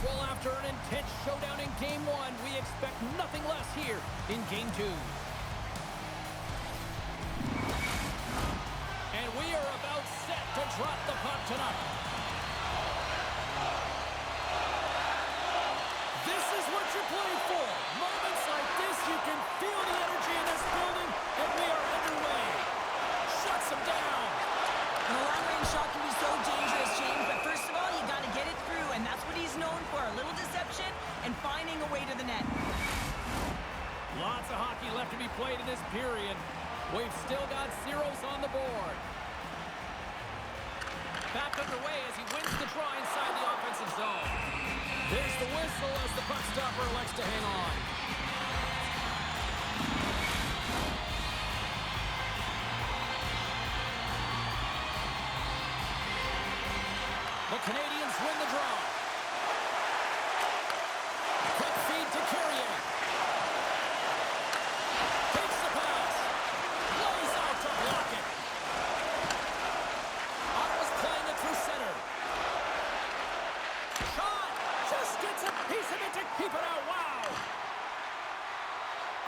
Well, after an intense showdown in Game 1, we expect nothing less here in Game 2. And we are about set to drop the puck tonight. This is what you play for. Moments like this, you can feel the energy in this building, and we are underway. Shuts him down. A long-range shot can be so dangerous, James, but first of all, you got to get it through, and that's what he's known for, a little deception and finding a way to the net. Lots of hockey left to be played in this period. We've still got zeros on the board. Back underway as he wins the draw inside the offensive zone. There's the whistle as the puck stopper elects to hang on. The Canadiens win the draw. Quick feed to Carrier. Takes the pass. Lays out to block it. Ottawa's playing it through center. Shot. Just gets a piece of it to keep it out. Wow.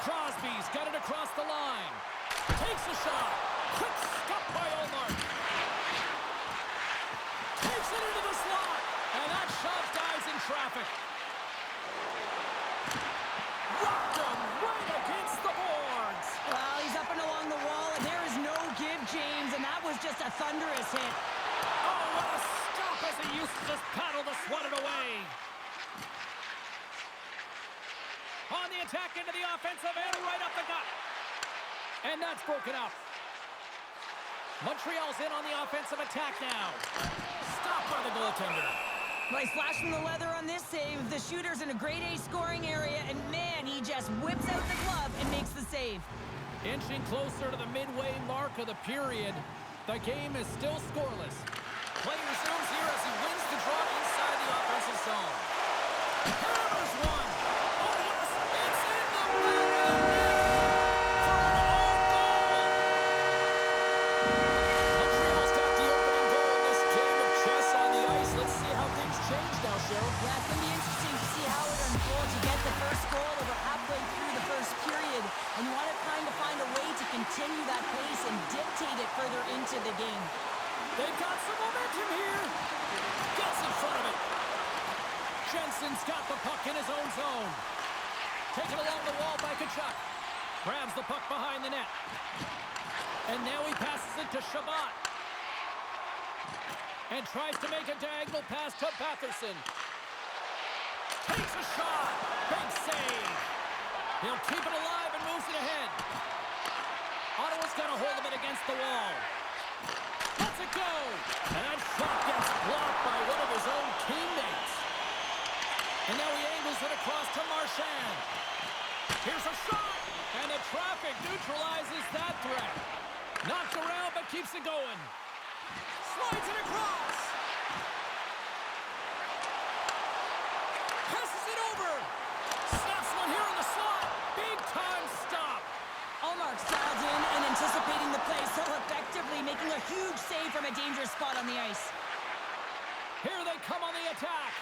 Crosby's got it across the line. Takes a shot. Quick stop by Olmark. Takes it into the slot, and that shot dives in traffic. Rocked him right against the boards. Well, he's up and along the wall, and there is no give, James, and that was just a thunderous hit. Oh, what a stop as he used his paddle to swat it away. On the attack into the offensive end, right up the gut. And that's broken up. Montreal's in on the offensive attack now. Stopped by the goaltender. Well, he's flashing the leather on this save. The shooter's in a grade A scoring area, and man, he just whips out the glove and makes the save. Inching closer to the midway mark of the period. The game is still scoreless. Play resumes here as he wins the draw inside the offensive zone. Hammers one. Oh, yes, it's in the back of the net for an own goal. Montreal's got the opening goal in this game of chess on the ice. Let's see how things change now, Cheryl. Yeah, it's going to be interesting to see how it unfolds. You get the first goal over halfway through the first period, and you want to kind of find a way to continue that pace and dictate it further into the game. They've got some momentum here. Gets in front of it. Jensen's got the puck in his own zone. Taken along the wall by Kachuk. Grabs the puck behind the net. And now he passes it to Shabbat. And tries to make a diagonal pass to Batherson. Takes a shot. Big save. He'll keep it alive and moves it ahead. Ottawa's got a hold of it against the wall. Lets it go. And that shot gets blocked by one of his own teammates. And now he angles it across to Marchand. Here's a shot. And the traffic neutralizes that threat. Knocked around but keeps it going. Slides it across. Passes it over. Snaps one here in the slot. Big time stop. Allmark's dialed in and anticipating the play so effectively, making a huge save from a dangerous spot on the ice. Here they come on the attack.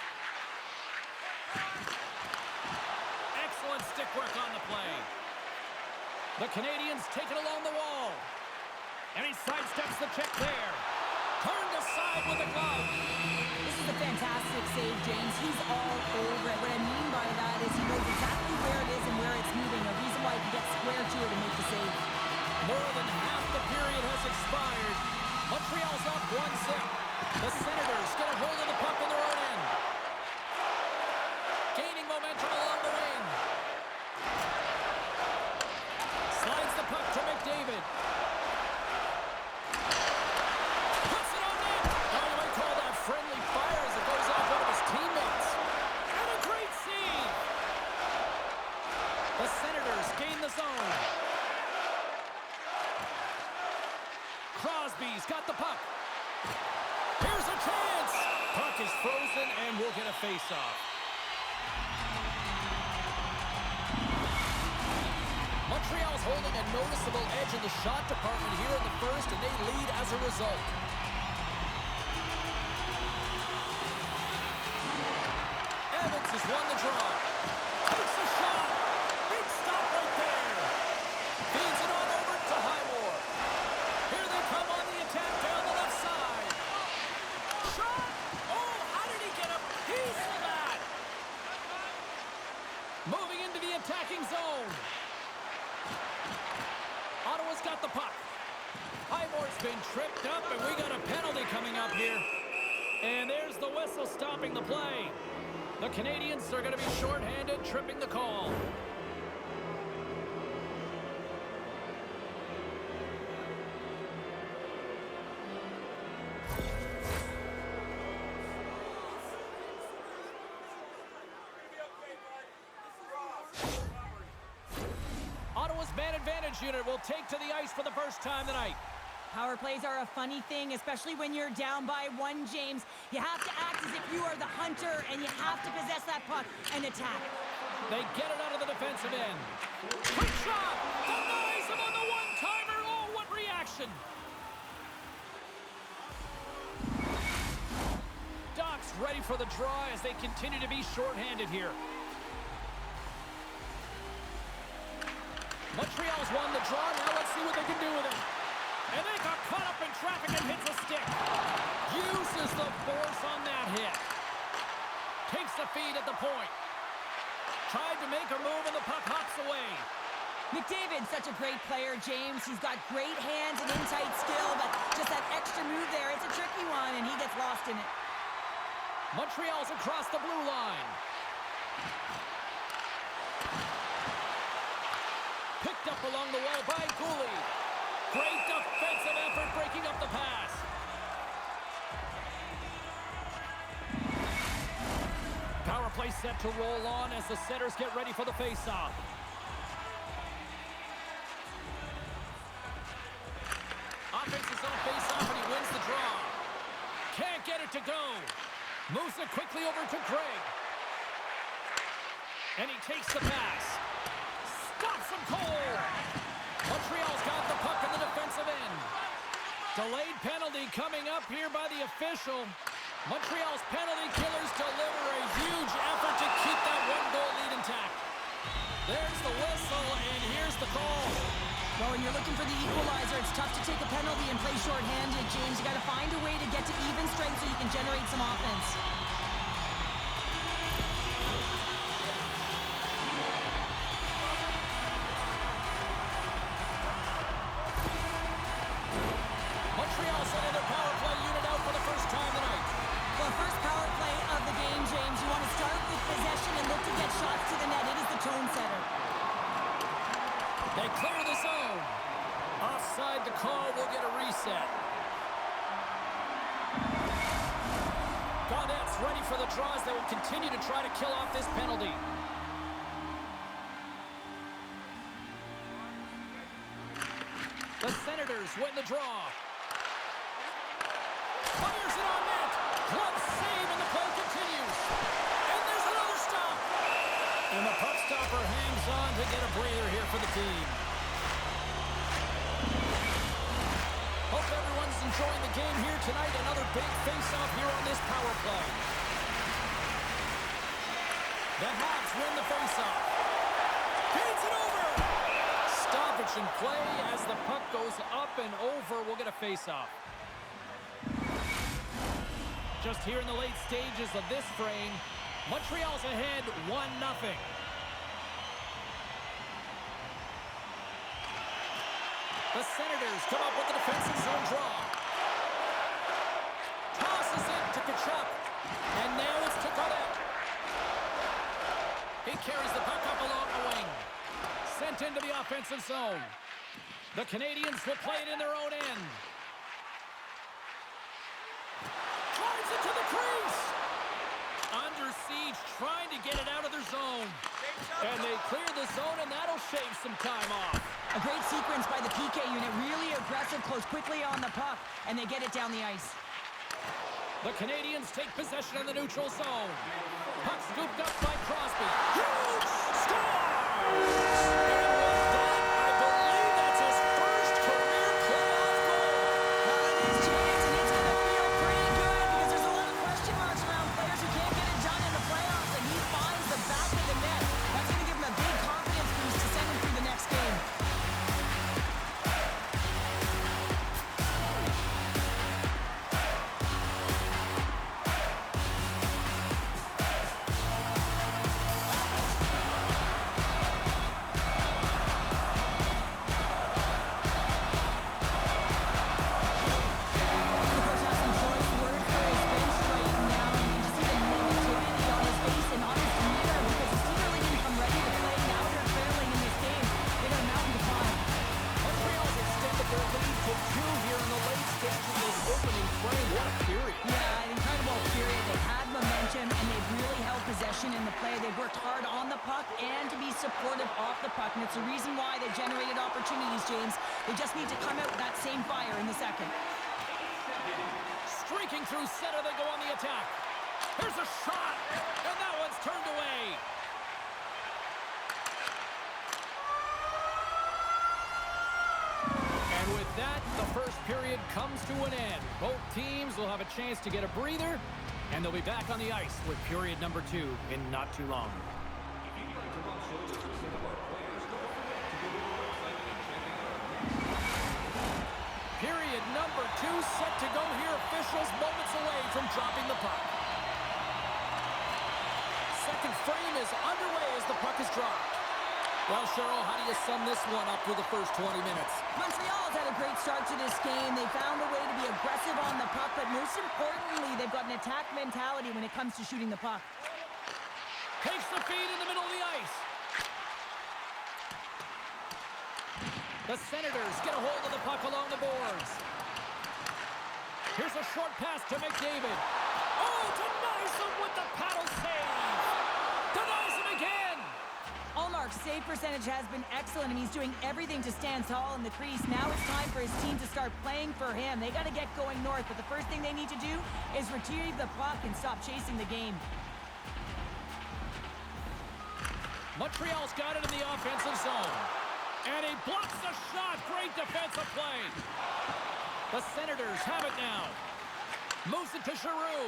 Excellent stick work on the play. The Canadiens take it along the wall. And he sidesteps the check there. Turned aside with a glove. This is a fantastic save, James. He's all over it. What I mean by that is he knows exactly where it is and where it's moving. A reason why he can get square to it and make the save. More than half the period has expired. Montreal's up 1-0. The Senators get a hold of the puck in their own end. Gaining momentum along the wing. Slides the puck to McDavid. Puts it on net. Now you might call that friendly fire as it goes off one of his teammates. And a great save. The Senators gain the zone. Crosby's got the puck. Here's a chance. Puck is frozen and we'll get a face-off. Montreal's holding a noticeable edge in the shot department here in the first, and they lead as a result. As has won the draw. Takes a shot. Big stop right there. Feeds it on over to Highmore. Here they come on the attack down the left side. Shot. Oh, how did he get a piece of that? Moving into the attacking zone. Ottawa's got the puck. Highmore's been tripped up, and we got a penalty coming up here. And there's the whistle stopping the play. The Canadiens are going to be shorthanded, tripping the call. Ottawa's man advantage unit will take to the ice for the first time tonight. Power plays are a funny thing, especially when you're down by one, James. You have to act as if you are the hunter, and you have to possess that puck and attack. They get it out of the defensive end. Quick shot! Denies him on the one-timer! Oh, what reaction! Doc's ready for the draw as they continue to be shorthanded here. Montreal's won the draw. Now let's see what they can do with it. And they got caught up in traffic and hits a stick. Uses the force on that hit. Takes the feed at the point. Tried to make a move and the puck hops away. McDavid's such a great player, James. He's got great hands and in-tight skill, but just that extra move there, it's a tricky one, and he gets lost in it. Montreal's across the blue line. Picked up along the wall by Gooley. Great defensive effort breaking up the pass. Power play set to roll on as the setters get ready for the faceoff. Offense is on faceoff and he wins the draw. Can't get it to go. Moves it quickly over to Craig. And he takes the pass. Stops him cold. Montreal's got the puck in the defensive end. Delayed penalty coming up here by the official. Montreal's penalty killers deliver a huge effort to keep that one-goal lead intact. There's the whistle, and here's the call. Well, when you're looking for the equalizer, it's tough to take a penalty and play shorthanded, James. You got to find a way to get to even strength so you can generate some offense. Montreal sending their power play unit out for the first time tonight. Well, first power play of the game, James. You want to start with possession and look to get shots to the net. It is the tone setter. They clear the zone. Offside the call will get a reset. Gaudette's ready for the draws. They will continue to try to kill off this penalty. The Senators win the draw. Fires it on net. Glove save and the play continues. And there's another stop. And the puck stopper hangs on to get a breather here for the team. Hope everyone's enjoying the game here tonight. Another big face-off here on this power play. The Habs win the face-off. Feeds it over. Stoppage in play as the puck goes up and over. We'll get a face-off. Just here in the late stages of this frame, Montreal's ahead 1-0. The Senators come up with the defensive zone draw. Tosses it to Kachuk. And now it's to Gaudette. He carries the puck up along the wing. Sent into the offensive zone. The Canadiens will play it in their own end. Drives it to the crease. Under siege, trying to get it out of their zone. And they clear the zone, and that'll shave some time off. A great sequence by the PK unit. Really aggressive, close quickly on the puck, and they get it down the ice. The Canadiens take possession in the neutral zone. Puck scooped up by Crosby. Huge score! I believe that's his first career playoff goal. Well, it is, James, and it's going to feel pretty good because there's a lot of question marks around players who can't get it done in the playoffs, and he finds They've worked hard on the puck and to be supportive off the puck, and it's the reason why they've generated opportunities, James. They just need to come out with that same fire in the second. Streaking through center, they go on the attack. Here's a shot, and that one's turned away. And with that, the first period comes to an end. Both teams will have a chance to get a breather, and they'll be back on the ice with period number 2 in not too long. Period number 2 set to go here. Officials moments away from dropping the puck. Second frame is underway as the puck is dropped. Well, Cheryl, how do you sum this one up through the first 20 minutes? Montreal's had a great start to this game. They found a way to be aggressive on the puck, but most importantly, they've got an attack mentality when it comes to shooting the puck. Takes the feed in the middle of the ice. The Senators get a hold of the puck along the boards. Here's a short pass to McDavid. Oh, denies him with the paddle save. Denies him again. Allmark's save percentage has been excellent, and he's doing everything to stand tall in the crease. Now it's time for his team to start playing for him. They got to get going north, but the first thing they need to do is retrieve the puck and stop chasing the game. Montreal's got it in the offensive zone. And he blocks the shot. Great defensive play. The Senators have it now. Moves it to Giroux.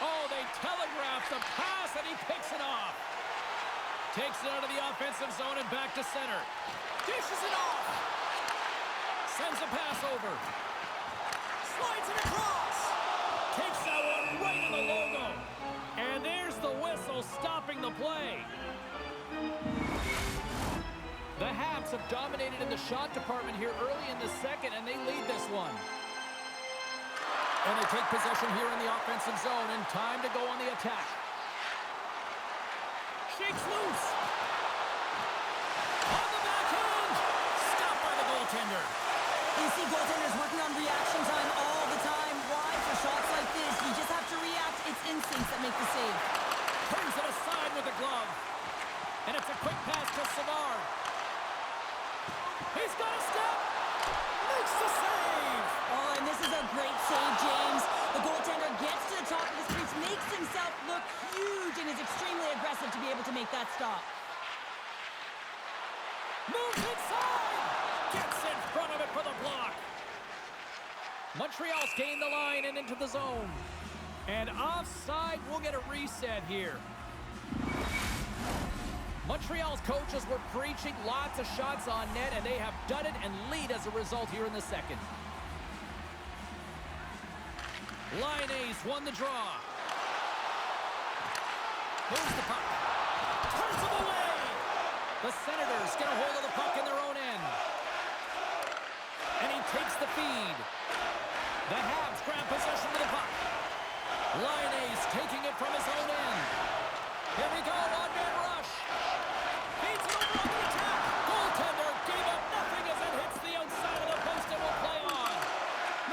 Oh, they telegraph the pass, and he picks it off. Takes it out of the offensive zone and back to center. Dishes it off. Sends a pass over. Slides it across. Takes that one right in the logo. And there's the whistle stopping the play. The Habs have dominated in the shot department here early in the second, and they lead this one. And they take possession here in the offensive zone, and time to go on the attack. Shakes loose. On the backhand. Stopped by the goaltender. You see goaltenders working on reaction time all the time. Why? For shots like this, you just have to react. It's instincts that make the save. Turns it aside with the glove. And it's a quick pass to Savard. He's got a step. Makes the save. Oh, and this is a great save, James. The goaltender gets to the top of the crease, makes himself look huge, and is extremely aggressive to be able to make that stop. Moves inside. Gets in front of it for the block. Montreal's gained the line and into the zone. And offside, we'll get a reset here. Montreal's coaches were preaching lots of shots on net, and they have done it and lead as a result here in the second. Line A's won the draw. Moves the puck. Turns him away. The Senators get a hold of the puck in their own end. And he takes the feed. The Habs grab possession of the puck. Line A's taking it from his own end. Here we go, one-man rush. Feeds it over on the attack. Goaltender gave up nothing as it hits the outside of the post and will play on.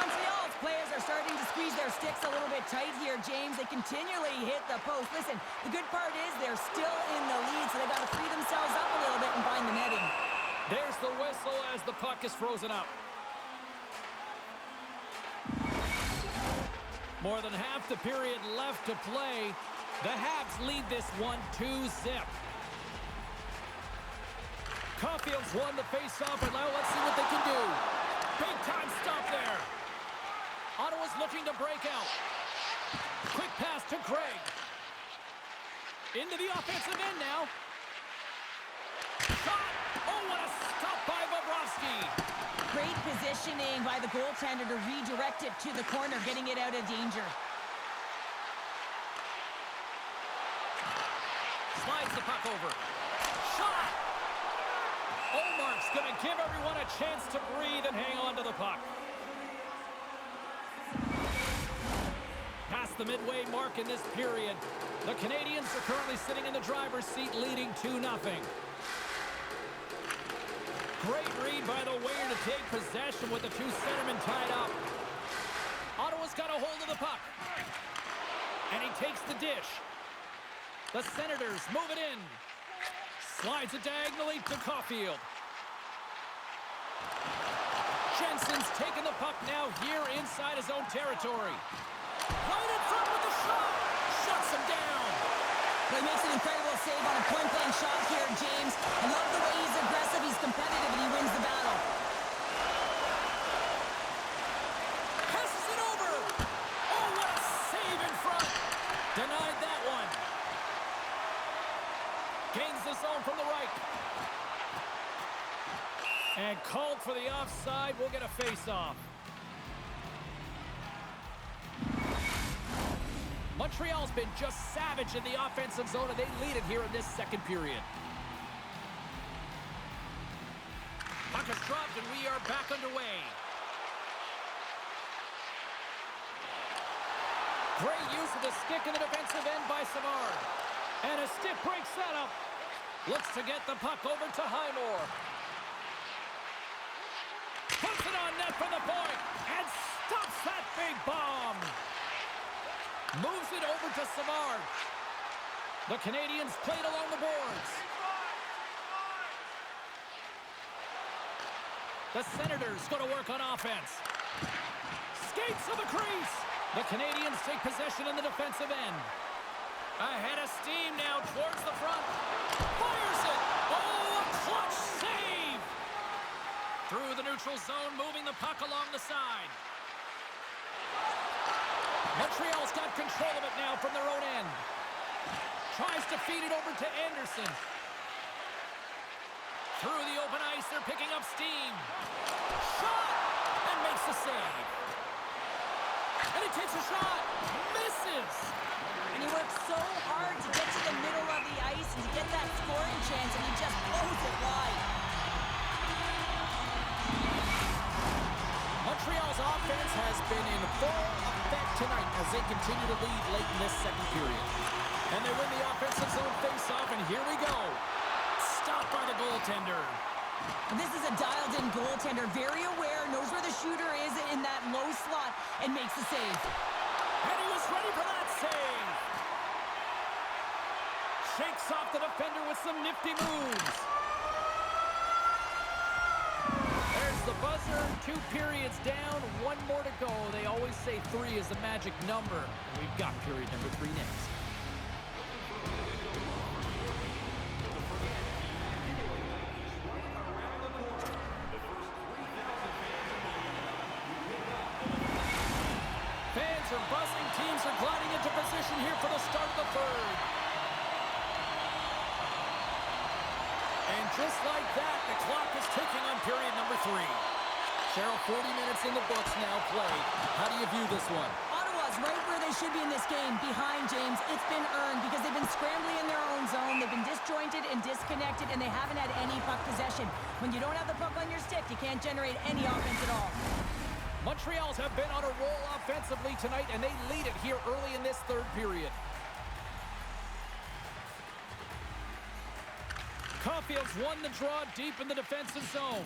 Montreal's players are starting to squeeze their sticks a little bit tight here, James. They continually hit the post. Listen, the good part is they're still in the lead, so they got to free themselves up a little bit and find the netting. There's the whistle as the puck is frozen up. More than half the period left to play. The Habs lead this one 2-zip. Caulfield's won the face-off, and now let's see what they can do. Big-time stop there. Ottawa's looking to break out. Quick pass to Craig. Into the offensive end now. Shot! Oh, what a stop by Bobrovsky. Great positioning by the goaltender to redirect it to the corner, getting it out of danger. Slides the puck over. Shot! Allmark's going to give everyone a chance to breathe and hang on to the puck. Past the midway mark in this period, the Canadiens are currently sitting in the driver's seat, leading 2-0. Great read by the winger to take possession with the two centermen tied up. Ottawa's got a hold of the puck. And he takes the dish. The Senators move it in. Slides it diagonally to Caulfield. Jensen's taking the puck now here inside his own territory. Right in front with the shot. Shuts him down. He makes an incredible save on a point-blank shot here, James. I love the way he's aggressive, he's competitive, and he wins the battle. Passes it over. Oh, what a save in front. Denied that one. Gains the zone from the right. And called for the offside. We'll get a face-off. Montreal's been just savage in the offensive zone, and they lead it here in this second period. Puck is dropped, and we are back underway. Great use of the stick in the defensive end by Savard. And a stick breaks that up. Looks to get the puck over to Highmore. Puts it on net for the point, and stops that big bomb. Moves it over to Savard. The Canadiens played along the boards. The Senators go to work on offense. Skates to the crease. The Canadiens take possession in the defensive end. Ahead of steam now towards the front. Fires it. Oh, a clutch save. Through the neutral zone, moving the puck along the side. Montreal's got control of it now from their own end. Tries to feed it over to Anderson. Through the open ice, they're picking up steam. Shot! And makes the save. And he takes a shot. Misses. And he works so hard to get to the middle of the ice and to get that scoring chance, and he just blows it wide. Montreal's offense has been in full effect tonight as they continue to lead late in this second period. And they win the offensive zone face-off, and here we go. Stopped by the goaltender. This is a dialed-in goaltender, very aware, knows where the shooter is in that low slot, and makes the save. And he was ready for that save. Shakes off the defender with some nifty moves. There's the buzzer. 2 periods down, 1 more to go. They always say 3 is the magic number. And we've got period number 3 next. Fans are buzzing. Teams are gliding into position here for the start of the third. And just like that, the clock is ticking on period number 3. Cheryl, 40 minutes in the books now played. How do you view this one? Ottawa's right where they should be in this game, behind James. It's been earned because they've been scrambling in their own zone. They've been disjointed and disconnected, and they haven't had any puck possession. When you don't have the puck on your stick, you can't generate any offense at all. Montreal's have been on a roll offensively tonight, and they lead it here early in this third period. Caulfield's won the draw deep in the defensive zone.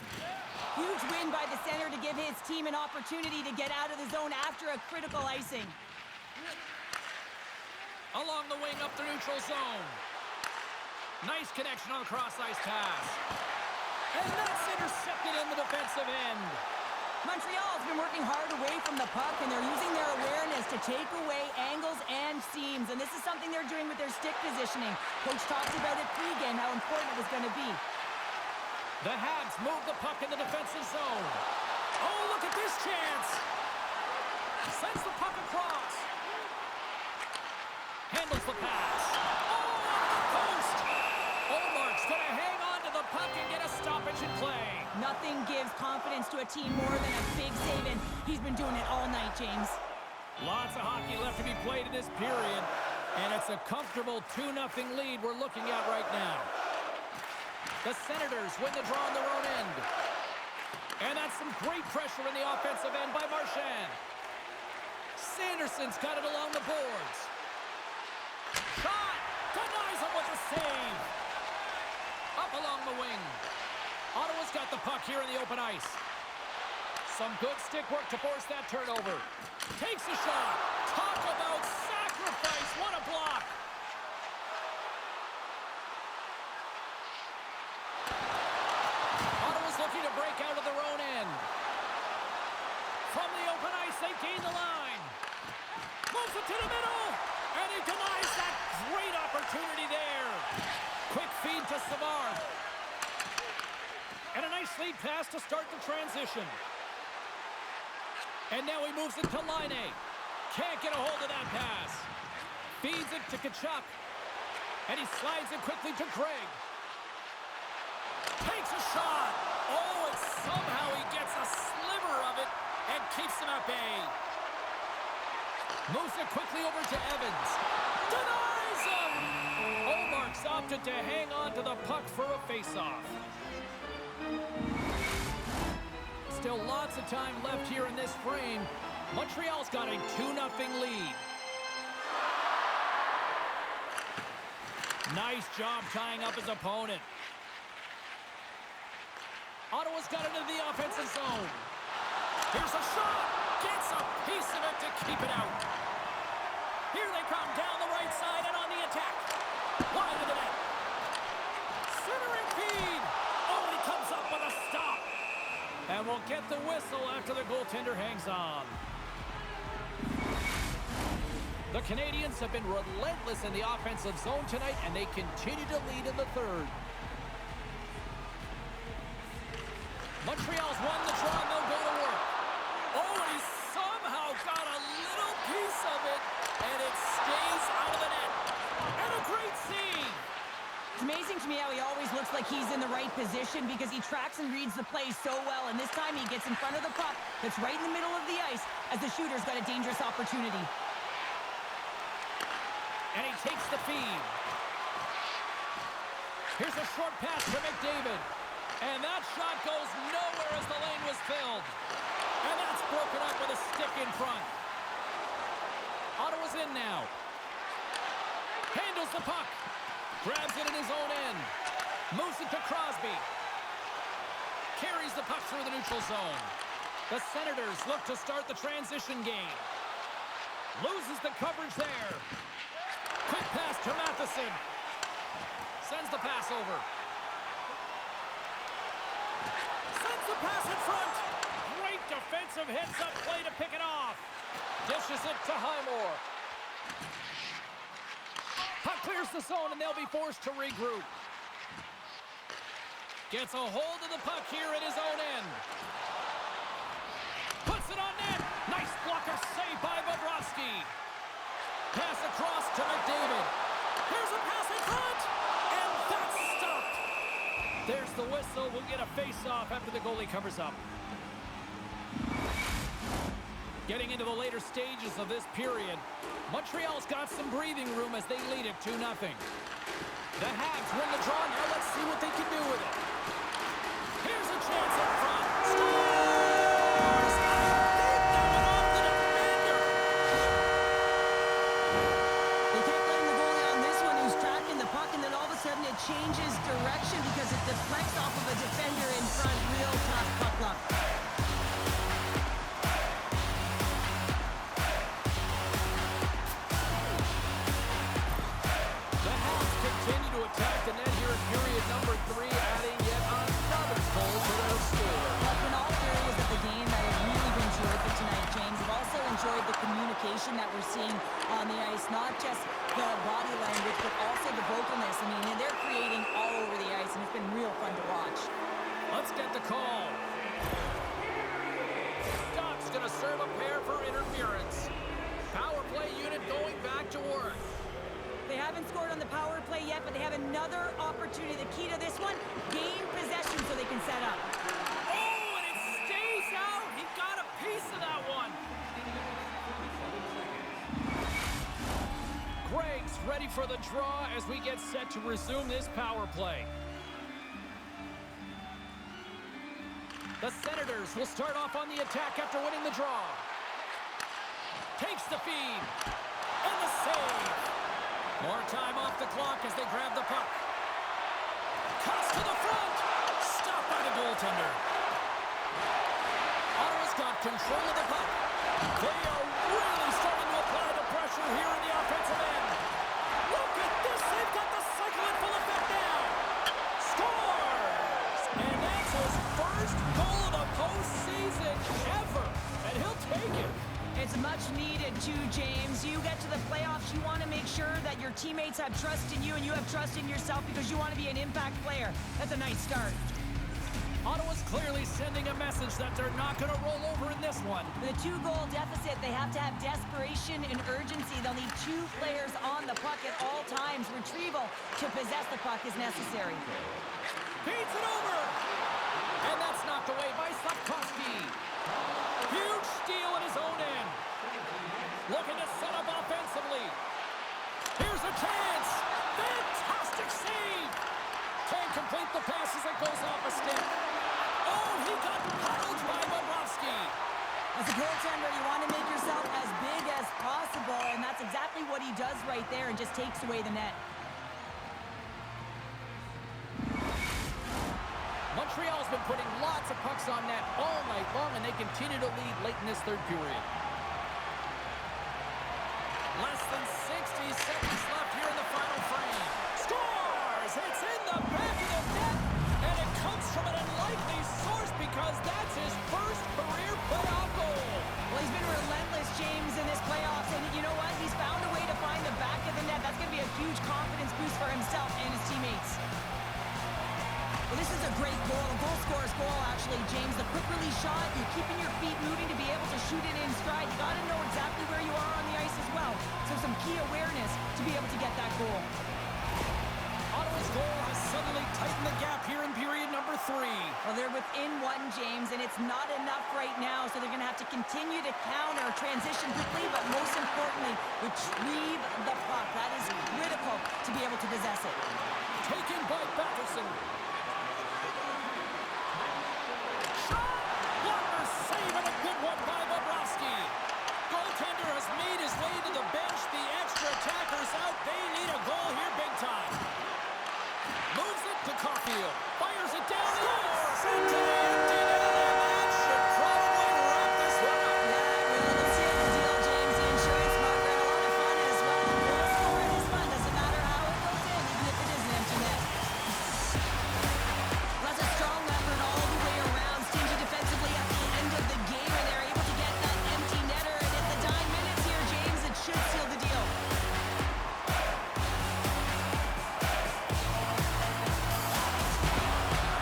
Huge win by the center to give his team an opportunity to get out of the zone after a critical icing. Along the wing up the neutral zone. Nice connection on the cross-ice pass. And that's intercepted in the defensive end. Montreal's been working hard away from the puck, and they're using their awareness to take away angles and seams. And this is something they're doing with their stick positioning. Coach talked about it pregame, how important it was going to be. The Habs move the puck in the defensive zone. Oh, look at this chance. Sends the puck across. Handles the pass. Oh, off the post. Olmark's going to hang on to the puck and get a stoppage in play. Nothing gives confidence to a team more than a big save, and he's been doing it all night, James. Lots of hockey left to be played in this period, and it's a comfortable 2-0 lead we're looking at right now. The Senators win the draw on their own end. And that's some great pressure in the offensive end by Marchand. Sanderson's got it along the boards. Shot! Denies him with a save. Up along the wing. Ottawa's got the puck here in the open ice. Some good stick work to force that turnover. Takes a shot. Talk about sacrifice. What a block. break out of their own end. From the open ice, they gain the line. Moves it to the middle, and he denies that great opportunity there. Quick feed to Savard. And a nice lead pass to start the transition. And now he moves it to Laine. Can't get a hold of that pass. Feeds it to Tkachuk. And he slides it quickly to Craig. Takes a shot. Oh, and somehow he gets a sliver of it and keeps him at bay. Moves it quickly over to Evans. Denies him! Omark's opted to hang on to the puck for a faceoff. Still lots of time left here in this frame. Montreal's got a 2-0 lead. Nice job tying up his opponent. Ottawa's got it into the offensive zone. Here's a shot. Gets a piece of it to keep it out. Here they come down the right side and on the attack. Wide of the net. Centering feed. Oh, he comes up with a stop. And we'll get the whistle after the goaltender hangs on. The Canadiens have been relentless in the offensive zone tonight, and they continue to lead in the third. Montreal's won the draw, and they'll go to work. Oh, and he somehow got a little piece of it, and it stays out of the net. And a great save. It's amazing to me how he always looks like he's in the right position because he tracks and reads the play so well, and this time he gets in front of the puck that's right in the middle of the ice as the shooter's got a dangerous opportunity. And he takes the feed. Here's a short pass to McDavid. And that shot goes nowhere as the lane was filled. And that's broken up with a stick in front. Ottawa's in now. Handles the puck. Grabs it in his own end. Moves it to Crosby. Carries the puck through the neutral zone. The Senators look to start the transition game. Loses the coverage there. Quick pass to Matheson. Sends the pass over. Sends the pass in front. Great defensive heads-up play to pick it off. Dishes it to Highmore. Puck clears the zone, and they'll be forced to regroup. Gets a hold of the puck here at his own end. Puts it on net. Nice blocker save by Bobrovsky. Pass across to McDavid. Here's a pass in front. And that's stopped. There's the whistle. We'll get a face-off after the goalie covers up. Getting into the later stages of this period, Montreal's got some breathing room as they lead it 2-0. The Habs win the draw. Now let's see what they can do with it. Here's a chance up front. Scores! They've given off the defender. They kept letting the goalie on this one who's tracking the puck, and then all of a sudden it changes direction because it deflects off of a defender in front. Real tough puck luck. Continue to attack the net here in period number 3, adding yet another goal to their score. Well, in all areas of the game that have really been terrific tonight, James. I've also enjoyed the communication that we're seeing on the ice, not just the body language, but also the vocalness. I mean, they're creating all over the ice, and it's been real fun to watch. Let's get the call. Stock's going to serve a pair for interference. Power play unit going back to work. They haven't scored on the power play yet, but they have another opportunity. The key to this one, gain possession so they can set up. Oh, and it stays out. He got a piece of that one. Greg's ready for the draw as we get set to resume this power play. The Senators will start off on the attack after winning the draw. Takes the feed. And the save. More time off the clock as they grab the puck. Cuts to the front. Stopped by the goaltender. Ottawa's got control of the puck. They are really starting to apply the pressure here in the offensive end. Look at this. They've got the cycle in full effect now. Scores! And that's his first teammates have trust in you and you have trust in yourself because you want to be an impact player. That's a nice start. Ottawa's clearly sending a message that they're not going to roll over in this one. With a 2-goal deficit, they have to have desperation and urgency. They'll need 2 players on the puck at all times. Retrieval to possess the puck is necessary. Feeds it over! And that's knocked away by Slavkovsky. Huge steal at his own end. Looking to set up offensively. Here's a chance. Fantastic save. Can't complete the pass as it goes off a stick. Oh, he got puddled by Bobrovsky. As a goaltender, you want to make yourself as big as possible, and that's exactly what he does right there and just takes away the net. Montreal's been putting lots of pucks on net all night long, and they continue to lead late in this third period. Less than 60 seconds left here in the final frame. Scores! It's in the back of the net, and it comes from an unlikely source because that's his first career playoff goal. Well, he's been relentless, James, in this playoffs, and you know what? He's found a way to find the back of the net. That's going to be a huge confidence boost for himself and his teammates. Well, this is a great goal, a goal scorer's goal, actually, James. The quick release shot, you're keeping your feet moving to be able to shoot it in stride. You got to know exactly where you are on the ice as well. So some key awareness to be able to get that goal. Ottawa's goal has suddenly tightened the gap here in period number 3. Well, they're within 1, James, and it's not enough right now, so they're going to have to continue to counter, transition quickly, but most importantly, retrieve the puck. That is critical to be able to possess it. Taken by Batherson. Save and a good one by Bobrovsky. Goaltender has made his way to the bench. The extra attacker's out. They need a goal here big time. Moves it to Caulfield. Fires it down. Scores! Into the empty net. That should probably wrap this one up. Yeah, we'll seal the deal, James. The insurance market, a lot of fun as well. Goal scoring is fun. Doesn't matter how it goes in, even if it is an empty net. That's a strong effort all the way around. Stingy defensively at the end of the game, and they're able to get that empty netter. And in the dying minutes here, James, it should seal the deal.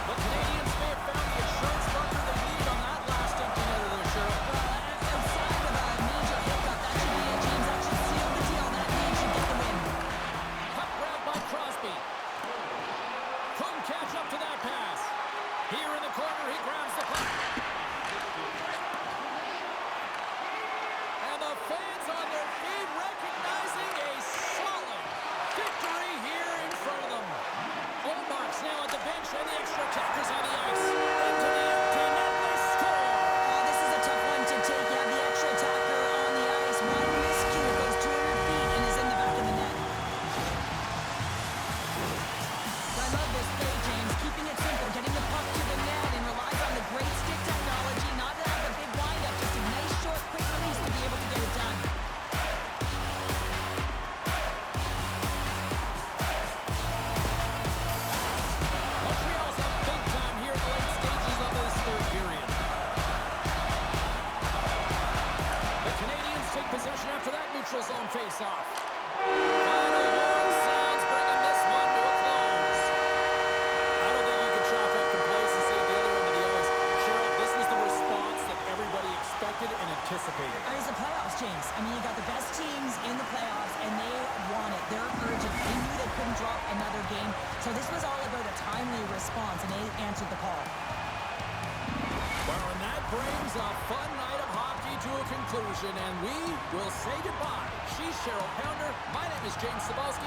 The Canadiens may have found the insurance marker they need on that last empty netter there, Cheryl. Outside of a major hiccup, that should be it, James. That should seal the deal. That means you get the win. Puck grabbed by Crosby. Couldn't catch up to that pass. Here in the corner, he grabs the puck. And the fans on their feet recognizing a solid victory here in front of them. Olmark's now at the bench, and the extra attackers on the ice. Into the empty net, they score! Oh, this is a tough one to take. You have the extra attacker on the ice. One miscue goes 200 feet and is in the back of the net. I love this play, James. Keeping it simple, getting the puck to the net, and relies on the great stick technology. Not to have a big windup, just a nice, short, quick release to be able to get it done. Montreal's up big time here in the late stages of this third period. The Canadiens take possession after that neutral zone face-off. Final horn sounds, bringing this one to a close. I don't think you can chalk up complacency at the other end of the ice. Cheryl, this was the response that everybody expected and anticipated. I mean, it's the playoffs, James. I mean, you got the best teams in the playoffs, and they want it. They're urgent. They knew they couldn't drop another game. So this was all about a timely response, and they answered the call. Well, and that brings a fun night of hockey to a conclusion, and we will say goodbye. She's Cheryl Pounder. My name is James Cebulski.